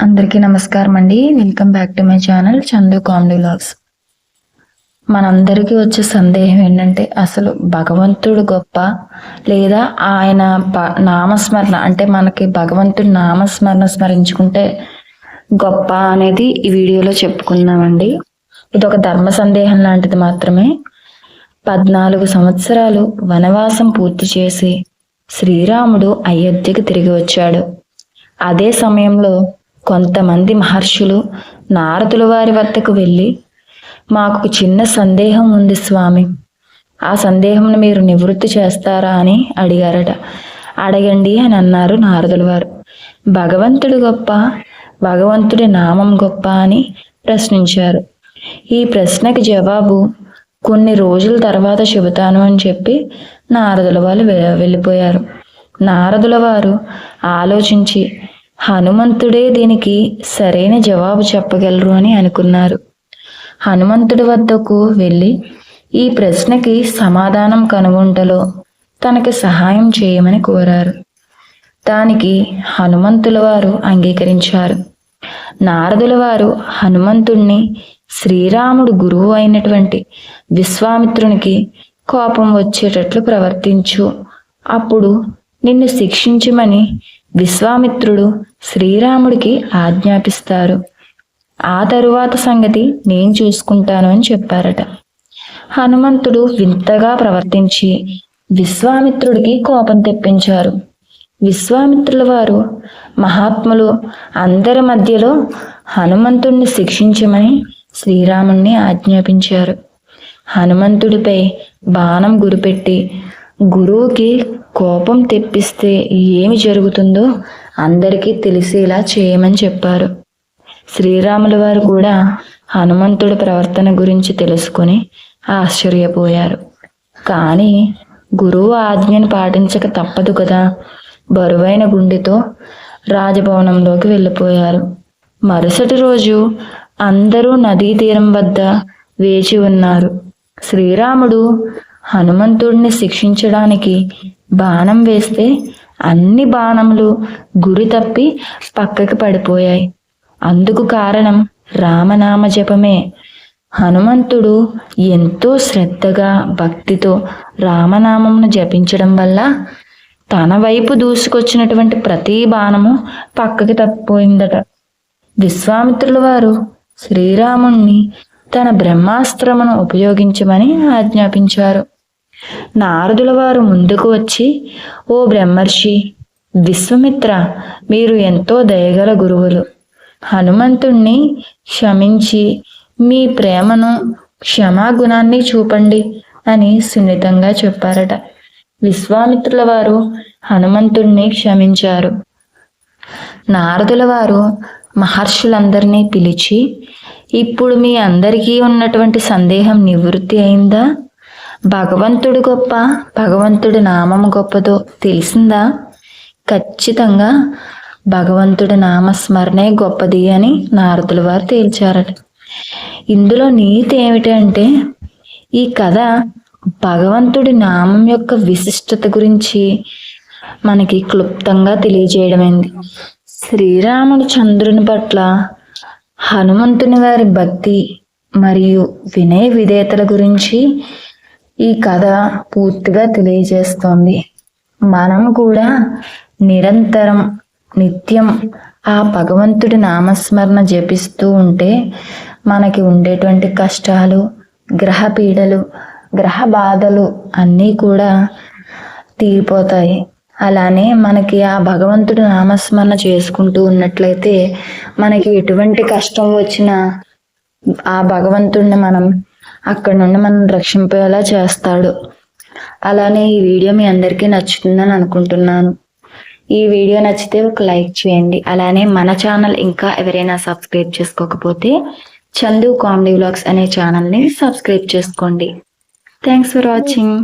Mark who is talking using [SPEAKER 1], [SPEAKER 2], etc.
[SPEAKER 1] అందరికీ నమస్కారం అండి. Welcome back to my channel Chandu comedy vlogs. మనందరికీ వచ్చే సందేహం ఏంటంటే అసలు భగవంతుడు గొప్ప లేదా ఆయన నామస్మరణ అంటే మనకి భగవంతుడి నామస్మరణ స్మరించుకుంటే గొప్ప అనేది ఈ వీడియోలో చెప్పుకుందామండి. ఇది ఒక ధర్మ సందేహం లాంటిది మాత్రమే. 14 సంవత్సరాలు వనవాసం పూర్తి చేసి శ్రీరాముడు అయోధ్యకు తిరిగి వచ్చాడు. అదే సమయంలో కొంతమంది మహర్షులు నారదుల వారి వద్దకు వెళ్ళి, మాకు చిన్న సందేహం ఉంది స్వామి, ఆ సందేహంను మీరు నివృత్తి చేస్తారా అని అడిగారట. అడగండి అని అన్నారు నారదుల వారు. భగవంతుడు గొప్ప, భగవంతుడి నామం గొప్ప అని ప్రశ్నించారు. ఈ ప్రశ్నకి జవాబు కొన్ని రోజుల తర్వాత చెబుతాను అని చెప్పి నారదుల వారు వెళ్ళిపోయారు. నారదుల వారు ఆలోచించి హనుమంతుడే దీనికి సరైన జవాబు చెప్పగలరు అని అనుకున్నారు. హనుమంతుడి వద్దకు వెళ్ళి ఈ ప్రశ్నకి సమాధానం కనుగొంటలో తనకి సహాయం చేయమని కోరారు. దానికి హనుమంతుల వారు అంగీకరించారు. నారదుల వారు హనుమంతుణ్ణి శ్రీరాముడు గురువు అయినటువంటి విశ్వామిత్రునికి కోపం వచ్చేటట్లు ప్రవర్తించు, అప్పుడు నిన్ను శిక్షించమని విశ్వామిత్రుడు శ్రీరాముడికి ఆజ్ఞాపిస్తారు. ఆ తరువాత సంగతి నేను చూసుకుంటాను అని చెప్పారట. హనుమంతుడు వింతగా ప్రవర్తించి విశ్వామిత్రుడికి కోపం తెప్పించారు. విశ్వామిత్రుల వారు మహాత్ములు అందరి మధ్యలో హనుమంతుడిని శిక్షించమని శ్రీరాముణ్ణి ఆజ్ఞాపించారు. హనుమంతుడిపై బాణం గురిపెట్టి గురువుకి కోపం తెప్పిస్తే ఏమి జరుగుతుందో అందరికీ తెలిసేలా చేయమని చెప్పారు. శ్రీరాముల వారు కూడా హనుమంతుడి ప్రవర్తన గురించి తెలుసుకొని ఆశ్చర్యపోయారు. కానీ గురువు ఆజ్ఞను పాటించక తప్పదు కదా. బరువైన గుండెతో రాజభవనంలోకి వెళ్ళిపోయారు. మరుసటి రోజు అందరూ నదీ తీరం వద్ద వేచి ఉన్నారు. శ్రీరాముడు హనుమంతుడిని శిక్షించడానికి బాణం వేస్తే అన్ని బాణములు గురి తప్పి పక్కకి పడిపోయాయి. అందుకు కారణం రామనామ జపమే. హనుమంతుడు ఎంతో శ్రద్ధగా భక్తితో రామనామమును జపించడం వల్ల తన వైపు దూసుకొచ్చినటువంటి ప్రతి బాణము పక్కకి తప్పిపోయిందట. విశ్వామిత్రుల వారు శ్రీరాముణ్ణి తన బ్రహ్మాస్త్రమును ఉపయోగించమని ఆజ్ఞాపించారు. నారదుల వారు ముందుకు వచ్చి, ఓ బ్రహ్మర్షి విశ్వామిత్ర, మీరు ఎంతో దయగల గురువులు. హనుమంతుణ్ణి క్షమించి మీ ప్రేమను క్షమాగుణాన్ని చూపండి అని సున్నితంగా చెప్పారట. విశ్వామిత్రుల వారు హనుమంతుణ్ణి క్షమించారు. నారదుల వారు మహర్షులందరినీ పిలిచి, ఇప్పుడు మీ అందరికీ ఉన్నటువంటి సందేహం నివృత్తి అయిందా? భగవంతుడు గొప్ప, భగవంతుడి నామం గొప్పదో తెలిసిందా? ఖచ్చితంగా భగవంతుడి నామస్మరణే గొప్పది అని నారదుల వారు తేల్చారట. ఇందులో నీతి ఏమిటంటే, ఈ కథ భగవంతుడి నామం యొక్క విశిష్టత గురించి మనకి క్లుప్తంగా తెలియజేయడమైంది. శ్రీరాముడు చంద్రుని పట్ల హనుమంతుని వారి భక్తి మరియు వినయ విధేయతల గురించి ఈ కథ పూర్తిగా తెలియజేస్తోంది. మనం కూడా నిరంతరం నిత్యం ఆ భగవంతుడి నామస్మరణ జపిస్తూ ఉంటే మనకి ఉండేటువంటి కష్టాలు, గ్రహ పీడలు, గ్రహ బాధలు అన్నీ కూడా తీరిపోతాయి. అలానే మనకి ఆ భగవంతుడి నామస్మరణ చేసుకుంటూ ఉన్నట్లయితే మనకి ఎటువంటి కష్టం వచ్చినా ఆ భగవంతుడిని మనం అక్కడి నుండి మనం రక్షింపేలా చేస్తాడు. అలానే ఈ వీడియో మీ అందరికీ నచ్చుతుందని అనుకుంటున్నాను. ఈ వీడియో నచ్చితే ఒక లైక్ చేయండి. అలానే మన ఛానల్ ఇంకా ఎవరైనా సబ్స్క్రైబ్ చేసుకోకపోతే చందు కామెడీ వ్లాగ్స్ అనే ఛానల్ని సబ్స్క్రైబ్ చేసుకోండి. Thanks for watching.